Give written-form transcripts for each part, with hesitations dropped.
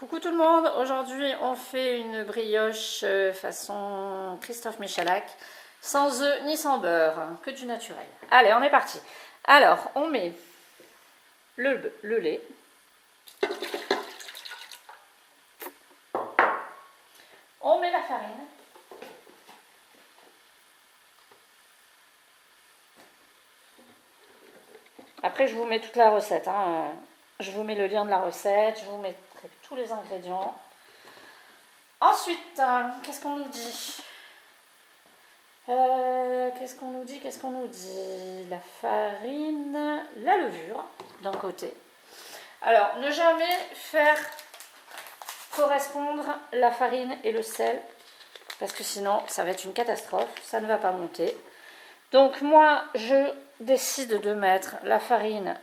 Coucou tout le monde, aujourd'hui on fait une brioche façon Christophe Michalak, sans œufs ni sans beurre, que du naturel. Allez, on est parti. Alors, on met le lait, on met la farine, après je vous mets toute la recette, hein. Je vous mets le lien de la recette, je vous mettrai tous les ingrédients. Ensuite, qu'est-ce qu'on nous dit? Qu'est-ce qu'on nous dit? La farine, la levure d'un côté. Alors, ne jamais faire correspondre la farine et le sel, parce que sinon, ça va être une catastrophe, ça ne va pas monter. Donc, moi, je décide de mettre la farine,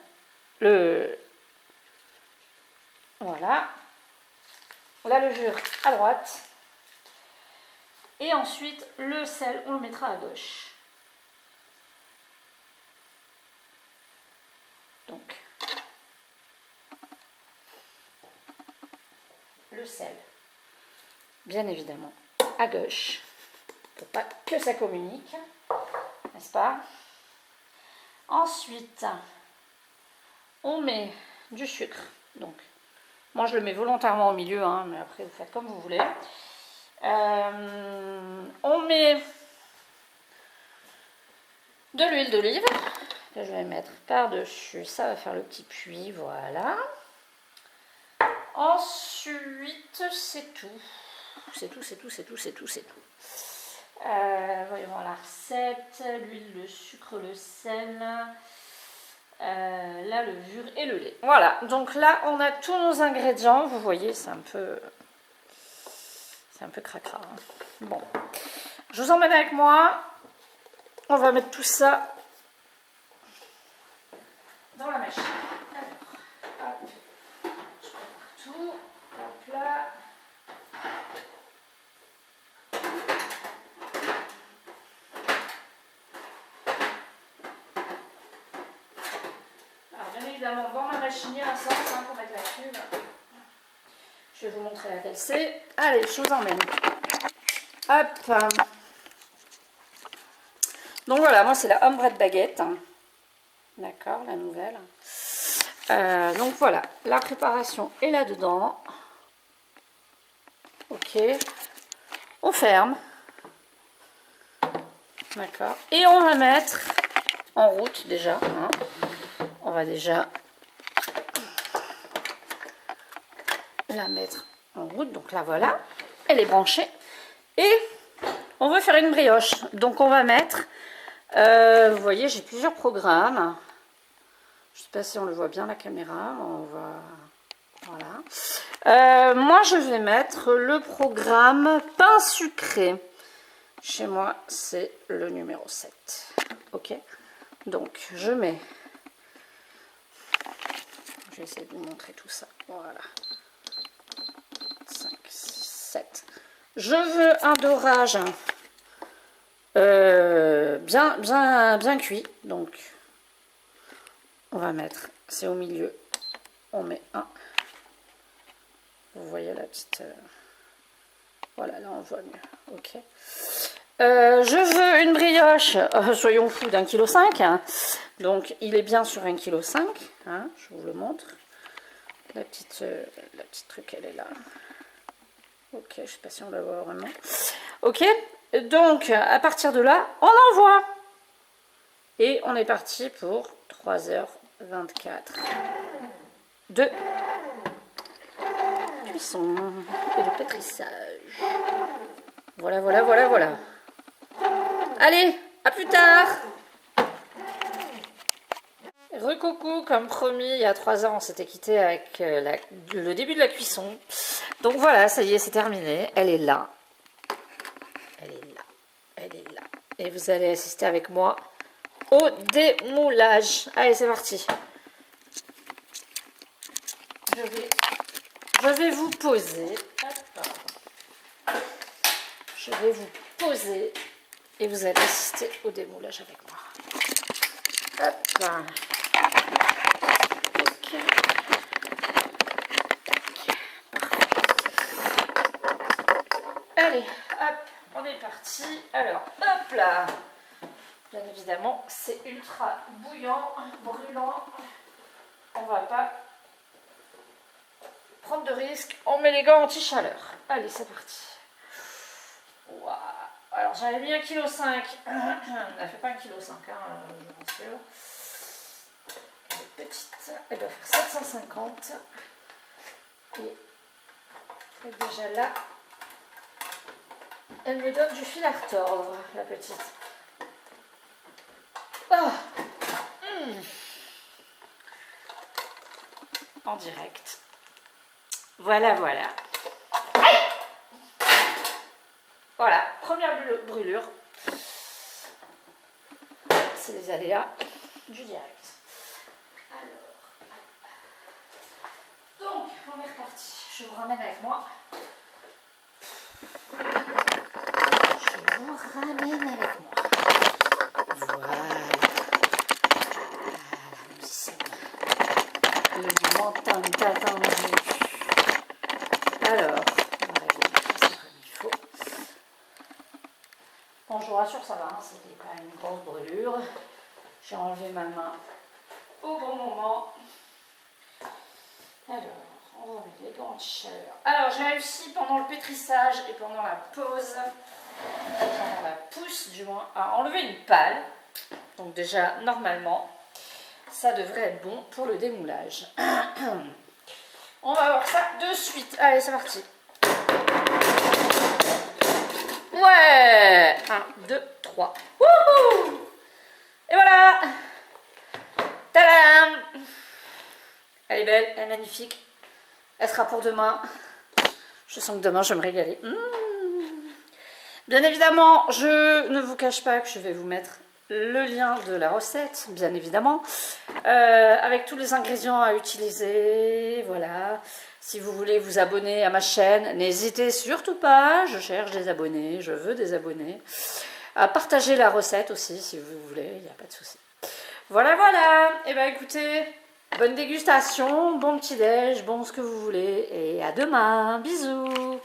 voilà, la levure à droite. Et ensuite, le sel, on le mettra à gauche. Donc, le sel, bien évidemment, à gauche, pour pas que ça communique, n'est-ce pas? Ensuite, on met du sucre. Donc, moi, je le mets volontairement au milieu, hein, mais après, vous faites comme vous voulez. On met de l'huile d'olive que je vais mettre par-dessus, ça va faire le petit puits, voilà. Ensuite, c'est tout. Voyons voir la recette, l'huile, le sucre, le sel, la levure et le lait. Voilà, donc là, on a tous nos ingrédients. Vous voyez, c'est un peu cracra. Hein. Bon, je vous emmène avec moi. On va mettre tout ça dans la machine. Alors, hop, je prépare tout. Hop là. Alors, bien évidemment, dans ma machine, il y a un sens pour mettre la cube. Je vais vous montrer laquelle c'est. Allez, je vous emmène. Hop. Donc voilà, moi c'est la Homebread baguette. D'accord, la nouvelle. Donc voilà, la préparation est là-dedans. Ok. On ferme. D'accord. Et on va mettre en route déjà. Hein. On va déjà la mettre en route. Donc là voilà, elle est branchée. Et on veut faire une brioche. Donc on va mettre... vous voyez, j'ai plusieurs programmes. Je ne sais pas si on le voit bien la caméra. On va... Voilà. Moi, je vais mettre le programme pain sucré. Chez moi, c'est le numéro 7. Ok. Donc, je mets... Je vais essayer de vous montrer tout ça. Voilà. 5, 6, 7. Je veux un dorage... bien cuit, donc on va mettre, c'est au milieu, on met un, vous voyez la petite, voilà, là on voit mieux, ok. Je veux une brioche, soyons fous, d'1,5 kg, hein. Donc il est bien sur 1,5 kg, hein, je vous le montre, la petite truc elle est là, ok, je sais pas si on la voit vraiment, ok. Donc, à partir de là, on envoie. Et on est parti pour 3h24 de cuisson et de pétrissage. Voilà, voilà, voilà, voilà. Allez, à plus tard. Recoucou, comme promis, il y a 3 heures, on s'était quitté avec le début de la cuisson. Donc voilà, ça y est, c'est terminé. Elle est là. Elle est là, elle est là. Et vous allez assister avec moi au démoulage. Allez, c'est parti. Je vais vous poser. Je vais vous poser et vous allez assister au démoulage avec moi. Hop. Ok. Parfait. Allez, hop, on est parti. Alors, hop là. Bien évidemment, c'est ultra bouillant, brûlant. On va pas prendre de risques. On met les gants anti-chaleur. Allez, c'est parti. Wow. Alors, j'avais mis 1,5 kg. Elle ne fait pas 1,5 kg, je pense que. Elle est petite. Elle doit faire 750. Et déjà là, elle me donne du fil à retordre, la petite. Oh. En direct. Voilà, voilà. Aïe. Voilà, première brûlure. C'est les aléas du direct. Alors, donc, on est reparti. Je vous ramène avec moi. Je vous ramène avec moi. Voilà. Le moment tant attendu. Alors, on va régler ça comme il faut. Bon, je vous rassure, ça va, hein, c'était pas une grosse brûlure. J'ai enlevé ma main au bon moment. Alors, on va mettre les gants anti-chaleur. Alors, j'ai réussi pendant le pétrissage et pendant la pause, pendant la pousse du moins, à enlever une pale. Donc déjà, normalement, ça devrait être bon pour le démoulage. On va voir ça de suite. Allez, c'est parti. Ouais. 1, 2, 3. Wouhou! Et voilà. Tadam! Elle est belle, elle est magnifique. Elle sera pour demain. Je sens que demain, je vais me régaler. Bien évidemment, je ne vous cache pas que je vais vous mettre le lien de la recette, bien évidemment, avec tous les ingrédients à utiliser. Voilà. Si vous voulez vous abonner à ma chaîne, n'hésitez surtout pas. Je cherche des abonnés, je veux des abonnés. À partager la recette aussi, si vous voulez, il n'y a pas de souci. Voilà, voilà. Et bien, écoutez, bonne dégustation, bon petit-déj, bon ce que vous voulez. Et à demain. Bisous.